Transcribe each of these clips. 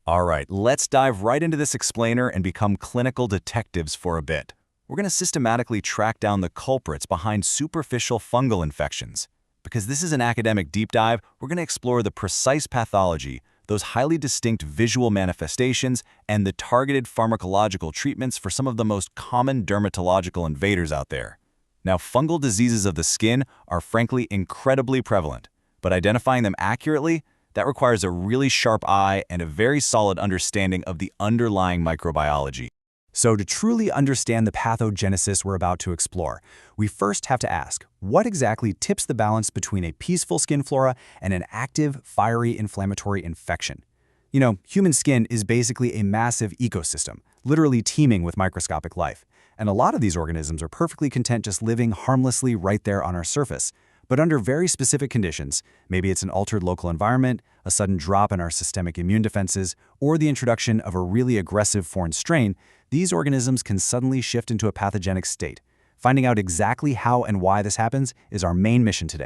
All right, let's dive right into this explainer and become clinical detectives for a bit. We're going to systematically track down the culprits behind superficial fungal infections. Because this is an academic deep dive, we're going to explore the precise pathology, those highly distinct visual manifestations, and the targeted pharmacological treatments for some of the most common dermatological invaders out there. Now, fungal diseases of the skin are frankly incredibly prevalent, but identifying them accurately, that requires a really sharp eye and a very solid understanding of the underlying microbiology. So to truly understand the pathogenesis we're about to explore, we first have to ask, what exactly tips the balance between a peaceful skin flora and an active, fiery, inflammatory infection? You know, human skin is basically a massive ecosystem, literally teeming with microscopic life. And a lot of these organisms are perfectly content just living harmlessly right there on our surface. But under very specific conditions, maybe it's an altered local environment, a sudden drop in our systemic immune defenses, or the introduction of a really aggressive foreign strain, these organisms can suddenly shift into a pathogenic state. Finding out exactly how and why this happens is our main mission today.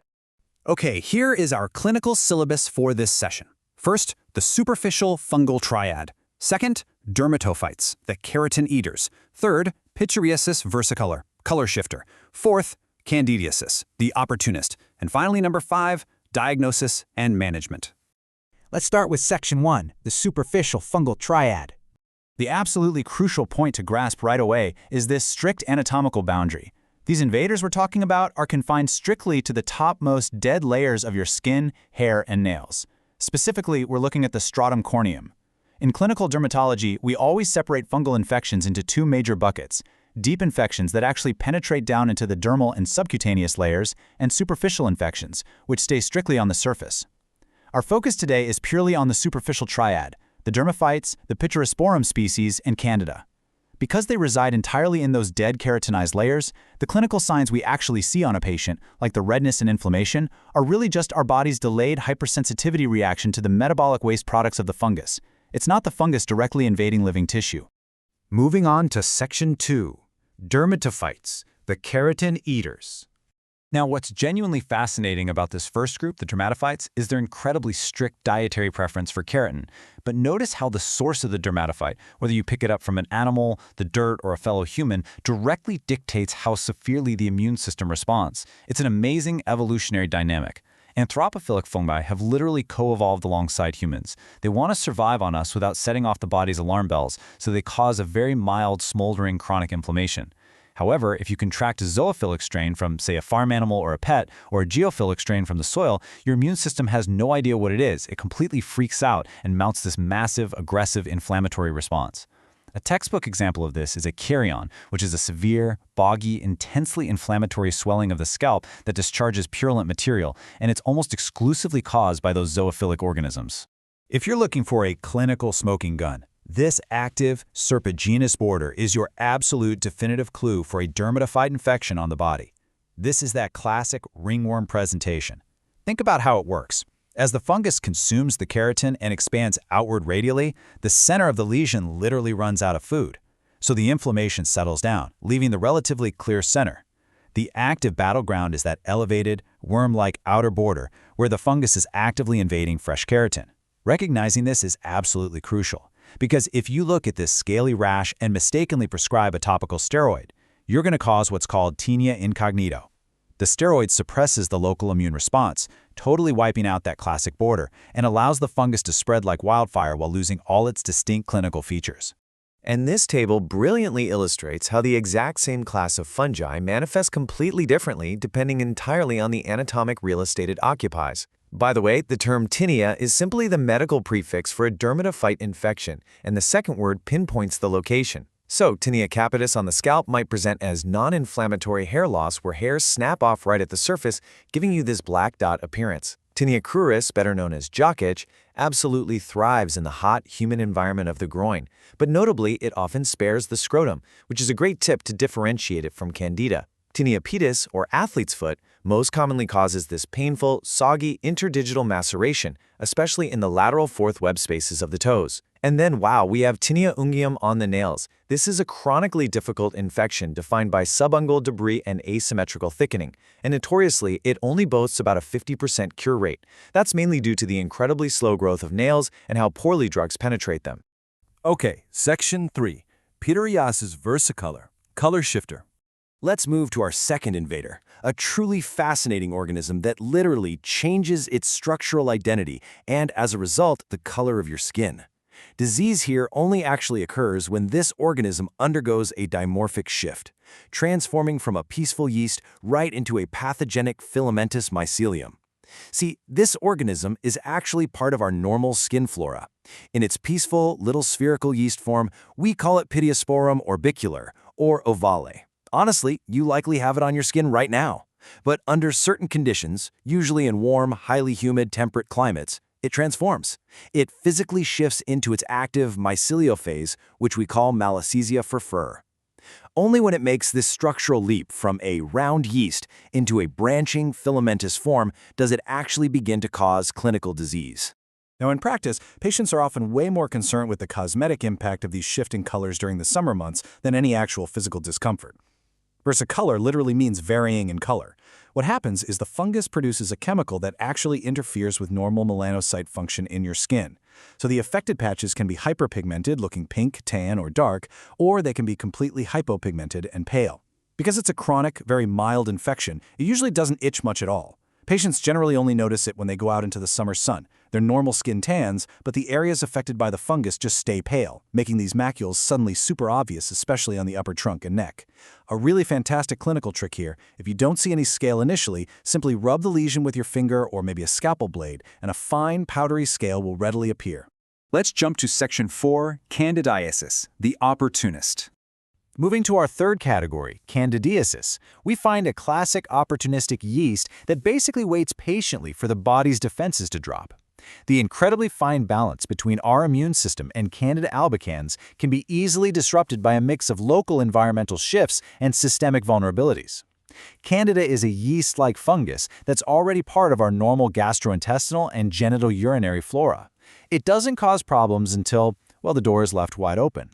Okay, here is our clinical syllabus for this session. First, the superficial fungal triad. Second, dermatophytes, the keratin eaters. Third, pityriasis versicolor, color shifter. Fourth, candidiasis, the opportunist. And finally, number 5, diagnosis and management. Let's start with Section 1, the superficial fungal triad. The absolutely crucial point to grasp right away is this strict anatomical boundary. These invaders we're talking about are confined strictly to the topmost dead layers of your skin, hair, and nails. Specifically, we're looking at the stratum corneum. In clinical dermatology, we always separate fungal infections into 2 major buckets: deep infections that actually penetrate down into the dermal and subcutaneous layers, and superficial infections, which stay strictly on the surface. Our focus today is purely on the superficial triad, the dermophytes, the Pityrosporum species, and Candida. Because they reside entirely in those dead keratinized layers, the clinical signs we actually see on a patient, like the redness and inflammation, are really just our body's delayed hypersensitivity reaction to the metabolic waste products of the fungus. It's not the fungus directly invading living tissue. Moving on to Section 2, dermatophytes, the keratin eaters. Now, what's genuinely fascinating about this first group, the dermatophytes, is their incredibly strict dietary preference for keratin. But notice how the source of the dermatophyte, whether you pick it up from an animal, the dirt, or a fellow human, directly dictates how severely the immune system responds. It's an amazing evolutionary dynamic. Anthropophilic fungi have literally co-evolved alongside humans. They want to survive on us without setting off the body's alarm bells, so they cause a very mild, smoldering chronic inflammation. However, if you contract a zoophilic strain from, say, a farm animal or a pet, or a geophilic strain from the soil, your immune system has no idea what it is. It completely freaks out and mounts this massive, aggressive, inflammatory response. A textbook example of this is a carrion, which is a severe, boggy, intensely inflammatory swelling of the scalp that discharges purulent material, and it's almost exclusively caused by those zoophilic organisms. If you're looking for a clinical smoking gun, this active, serpiginous border is your absolute definitive clue for a dermatophyte infection on the body. This is that classic ringworm presentation. Think about how it works. As the fungus consumes the keratin and expands outward radially, the center of the lesion literally runs out of food. So the inflammation settles down, leaving the relatively clear center. The active battleground is that elevated, worm-like outer border where the fungus is actively invading fresh keratin. Recognizing this is absolutely crucial, because if you look at this scaly rash and mistakenly prescribe a topical steroid, you're going to cause what's called tinea incognito. The steroid suppresses the local immune response, totally wiping out that classic border, and allows the fungus to spread like wildfire while losing all its distinct clinical features. And this table brilliantly illustrates how the exact same class of fungi manifests completely differently depending entirely on the anatomic real estate it occupies. By the way, the term tinea is simply the medical prefix for a dermatophyte infection, and the second word pinpoints the location. So, tinea capitis on the scalp might present as non-inflammatory hair loss where hairs snap off right at the surface, giving you this black dot appearance. Tinea cruris, better known as jock itch, absolutely thrives in the hot, humid environment of the groin, but notably it often spares the scrotum, which is a great tip to differentiate it from candida. Tinea pedis, or athlete's foot, most commonly causes this painful, soggy interdigital maceration, especially in the lateral fourth web spaces of the toes. And then, wow, we have tinea unguium on the nails. This is a chronically difficult infection defined by subungual debris and asymmetrical thickening, and notoriously, it only boasts about a 50% cure rate. That's mainly due to the incredibly slow growth of nails and how poorly drugs penetrate them. Okay, Section 3. Pityriasis versicolor, color shifter. Let's move to our second invader, a truly fascinating organism that literally changes its structural identity and, as a result, the color of your skin. Disease here only actually occurs when this organism undergoes a dimorphic shift, transforming from a peaceful yeast right into a pathogenic filamentous mycelium. See, this organism is actually part of our normal skin flora. In its peaceful, little spherical yeast form, we call it Pitiosporum orbicular, or ovale. Honestly, you likely have it on your skin right now. But under certain conditions, usually in warm, highly humid, temperate climates, it transforms. It physically shifts into its active myceliophase, which we call malassezia for fur. Only when it makes this structural leap from a round yeast into a branching filamentous form does it actually begin to cause clinical disease. Now, in practice, patients are often way more concerned with the cosmetic impact of these shifting colors during the summer months than any actual physical discomfort. Versicolor literally means varying in color. What happens is the fungus produces a chemical that actually interferes with normal melanocyte function in your skin. So the affected patches can be hyperpigmented, looking pink, tan, or dark, or they can be completely hypopigmented and pale. Because it's a chronic, very mild infection, it usually doesn't itch much at all. Patients generally only notice it when they go out into the summer sun. They're normal skin tans, but the areas affected by the fungus just stay pale, making these macules suddenly super obvious, especially on the upper trunk and neck. A really fantastic clinical trick here: if you don't see any scale initially, simply rub the lesion with your finger or maybe a scalpel blade, and a fine, powdery scale will readily appear. Let's jump to Section 4, candidiasis, the opportunist. Moving to our third category, candidiasis, we find a classic opportunistic yeast that basically waits patiently for the body's defenses to drop. The incredibly fine balance between our immune system and Candida albicans can be easily disrupted by a mix of local environmental shifts and systemic vulnerabilities. Candida is a yeast-like fungus that's already part of our normal gastrointestinal and genital urinary flora. It doesn't cause problems until, well, the door is left wide open.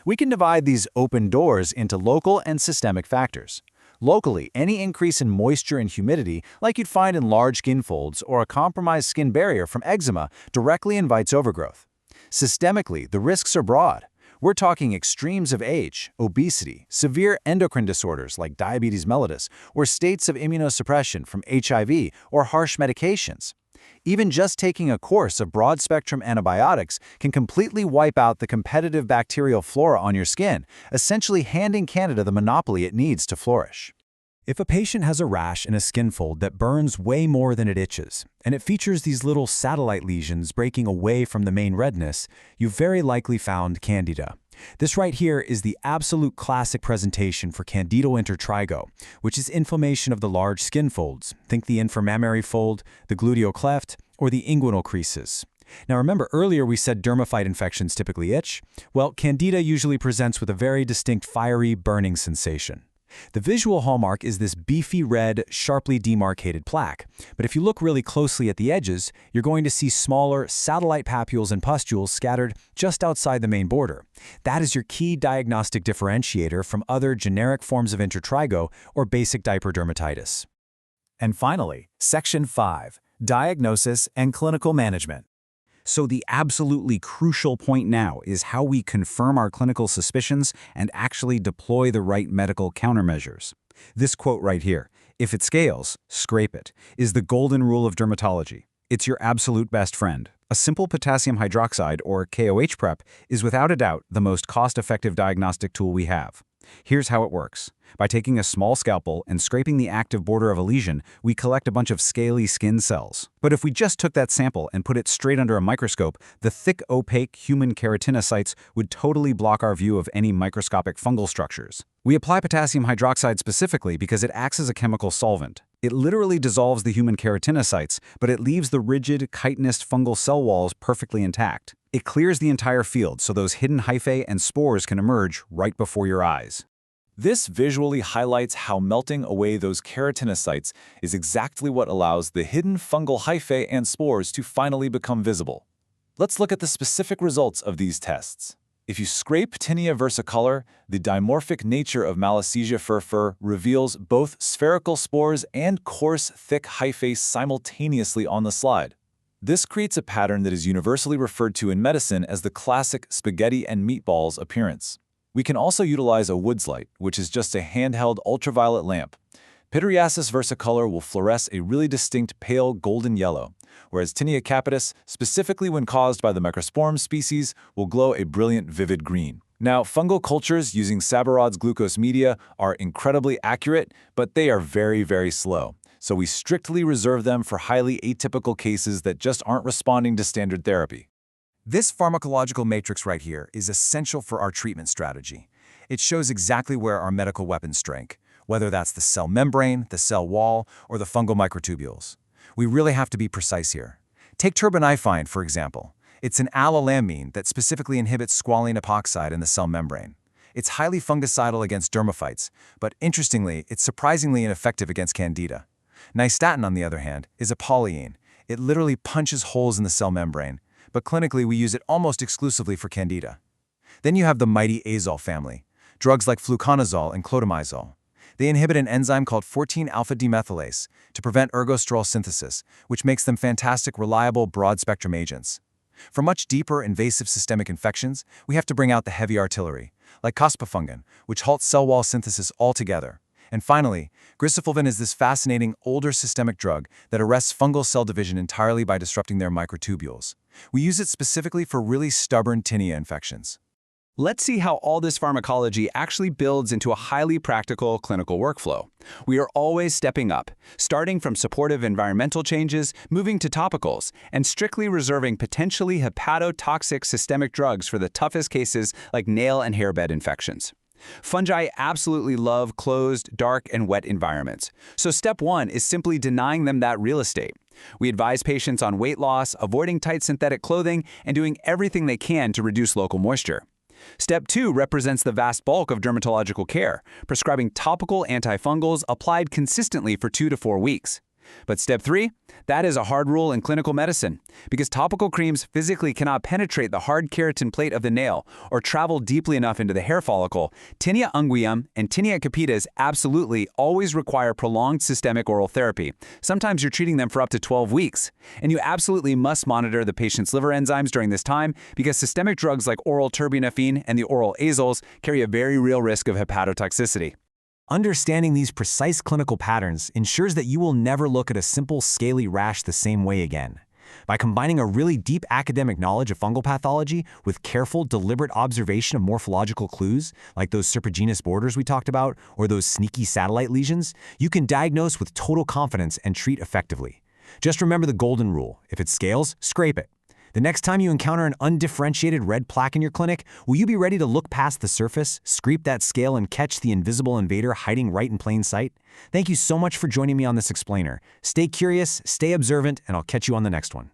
We can divide these open doors into local and systemic factors. Locally, any increase in moisture and humidity, like you'd find in large skin folds or a compromised skin barrier from eczema, directly invites overgrowth. Systemically, the risks are broad. We're talking extremes of age, obesity, severe endocrine disorders like diabetes mellitus, or states of immunosuppression from HIV or harsh medications. Even just taking a course of broad-spectrum antibiotics can completely wipe out the competitive bacterial flora on your skin, essentially handing Candida the monopoly it needs to flourish. If a patient has a rash in a skin fold that burns way more than it itches, and it features these little satellite lesions breaking away from the main redness, you've very likely found Candida. This right here is the absolute classic presentation for candidal intertrigo, which is inflammation of the large skin folds. Think the inframammary fold, the gluteal cleft, or the inguinal creases. Now remember, earlier we said dermaphyte infections typically itch? Well, Candida usually presents with a very distinct fiery, burning sensation. The visual hallmark is this beefy red, sharply demarcated plaque, but if you look really closely at the edges, you're going to see smaller, satellite papules and pustules scattered just outside the main border. That is your key diagnostic differentiator from other generic forms of intertrigo or basic diaper dermatitis. And finally, Section 5, diagnosis and clinical management. So the absolutely crucial point now is how we confirm our clinical suspicions and actually deploy the right medical countermeasures. This quote right here, "If it scales, scrape it," is the golden rule of dermatology. It's your absolute best friend. A simple potassium hydroxide, or KOH prep, is without a doubt the most cost-effective diagnostic tool we have. Here's how it works. By taking a small scalpel and scraping the active border of a lesion, we collect a bunch of scaly skin cells. But if we just took that sample and put it straight under a microscope, the thick, opaque human keratinocytes would totally block our view of any microscopic fungal structures. We apply potassium hydroxide specifically because it acts as a chemical solvent. It literally dissolves the human keratinocytes, but it leaves the rigid, chitinous fungal cell walls perfectly intact. It clears the entire field so those hidden hyphae and spores can emerge right before your eyes. This visually highlights how melting away those keratinocytes is exactly what allows the hidden fungal hyphae and spores to finally become visible. Let's look at the specific results of these tests. If you scrape Tinea versicolor, the dimorphic nature of Malassezia fur reveals both spherical spores and coarse, thick hyphae simultaneously on the slide. This creates a pattern that is universally referred to in medicine as the classic spaghetti and meatballs appearance. We can also utilize a Woods light, which is just a handheld ultraviolet lamp. Pityriasis versicolor will fluoresce a really distinct pale golden yellow, whereas Tinea capitis, specifically when caused by the Microsporum species, will glow a brilliant vivid green. Now, fungal cultures using Sabarod's glucose media are incredibly accurate, but they are very, very slow. So we strictly reserve them for highly atypical cases that just aren't responding to standard therapy. This pharmacological matrix right here is essential for our treatment strategy. It shows exactly where our medical weapons strike, whether that's the cell membrane, the cell wall, or the fungal microtubules. We really have to be precise here. Take terbinafine, for example. It's an allylamine that specifically inhibits squalene epoxide in the cell membrane. It's highly fungicidal against dermaphytes, but interestingly, it's surprisingly ineffective against candida. Nystatin, on the other hand, is a polyene. It literally punches holes in the cell membrane, but clinically we use it almost exclusively for candida. Then you have the mighty azole family, drugs like fluconazole and clotamizole. They inhibit an enzyme called 14-alpha-demethylase to prevent ergosterol synthesis, which makes them fantastic, reliable, broad-spectrum agents. For much deeper, invasive systemic infections, we have to bring out the heavy artillery, like caspofungin, which halts cell wall synthesis altogether. And finally, grisafulvin is this fascinating, older systemic drug that arrests fungal cell division entirely by disrupting their microtubules. We use it specifically for really stubborn tinea infections. Let's see how all this pharmacology actually builds into a highly practical clinical workflow. We are always stepping up, starting from supportive environmental changes, moving to topicals, and strictly reserving potentially hepatotoxic systemic drugs for the toughest cases like nail and hairbed infections. Fungi absolutely love closed, dark, and wet environments. So step one is simply denying them that real estate. We advise patients on weight loss, avoiding tight synthetic clothing, and doing everything they can to reduce local moisture. Step 2 represents the vast bulk of dermatological care, prescribing topical antifungals applied consistently for 2 to 4 weeks. But step 3, that is a hard rule in clinical medicine, because topical creams physically cannot penetrate the hard keratin plate of the nail or travel deeply enough into the hair follicle. Tinea unguium and Tinea capitis absolutely always require prolonged systemic oral therapy. Sometimes you're treating them for up to 12 weeks. And you absolutely must monitor the patient's liver enzymes during this time, because systemic drugs like oral terbinafine and the oral azoles carry a very real risk of hepatotoxicity. Understanding these precise clinical patterns ensures that you will never look at a simple scaly rash the same way again. By combining a really deep academic knowledge of fungal pathology with careful, deliberate observation of morphological clues, like those serpiginous borders we talked about, or those sneaky satellite lesions, you can diagnose with total confidence and treat effectively. Just remember the golden rule: if it scales, scrape it. The next time you encounter an undifferentiated red plaque in your clinic, will you be ready to look past the surface, scrape that scale, and catch the invisible invader hiding right in plain sight? Thank you so much for joining me on this explainer. Stay curious, stay observant, and I'll catch you on the next one.